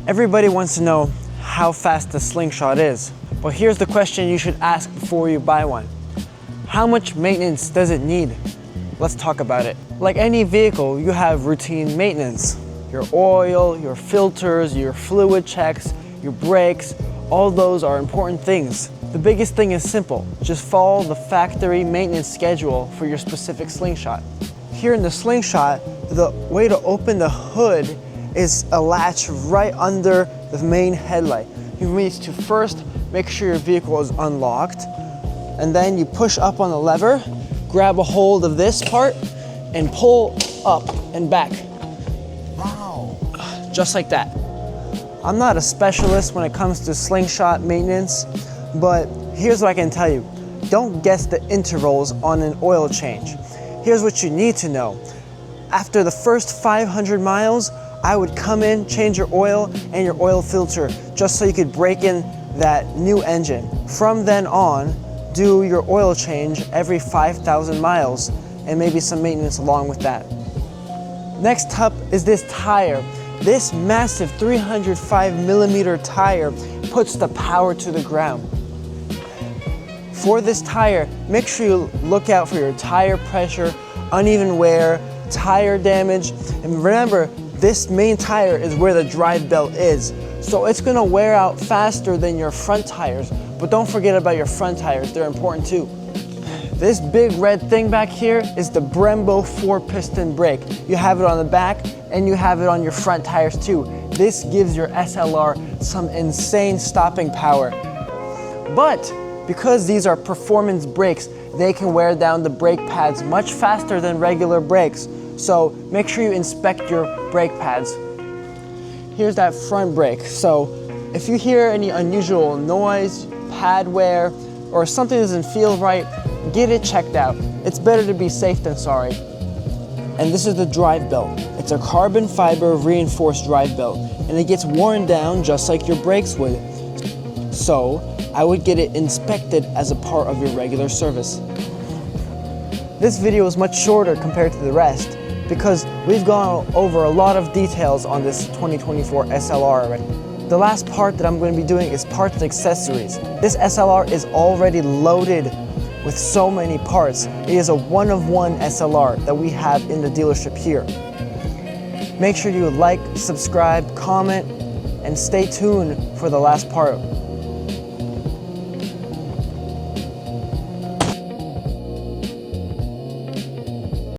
Everybody wants to know how fast the Slingshot is, but here's the question you should ask before you buy one. How much maintenance does it need? Let's talk about it. Like any vehicle, you have routine maintenance. Your oil, your filters, your fluid checks, your brakes, all those are important things. The biggest thing is simple. Just follow the factory maintenance schedule for your specific Slingshot. Here in the Slingshot, the way to open the hood is a latch right under the main headlight. You need to first make sure your vehicle is unlocked, and then you push up on the lever, grab a hold of this part, and pull up and back. Wow. Just like that. I'm not a specialist when it comes to Slingshot maintenance, but here's what I can tell you. Don't guess the intervals on an oil change. Here's what you need to know. After the first 500 miles, I would come in, change your oil and your oil filter, just so you could break in that new engine. From then on, do your oil change every 5,000 miles and maybe some maintenance along with that. Next up is this tire. This massive 305mm tire puts the power to the ground. For this tire, make sure you look out for your tire pressure, uneven wear, tire damage, and remember, this main tire is where the drive belt is, so it's gonna wear out faster than your front tires, but don't forget about your front tires, they're important too. This big red thing back here is the Brembo 4-piston brake. You have it on the back and you have it on your front tires too. This gives your SLR some insane stopping power. But because these are performance brakes, they can wear down the brake pads much faster than regular brakes. So make sure you inspect your brake pads. Here's that front brake. So if you hear any unusual noise, pad wear, or something doesn't feel right, get it checked out. It's better to be safe than sorry. And this is the drive belt. It's a carbon fiber reinforced drive belt, and it gets worn down just like your brakes would. So I would get it inspected as a part of your regular service. This video is much shorter compared to the rest because we've gone over a lot of details on this 2024 SLR already. The last part that I'm going to be doing is parts and accessories. This SLR is already loaded with so many parts. It is a one-of-one SLR that we have in the dealership here. Make sure you like, subscribe, comment, and stay tuned for the last part.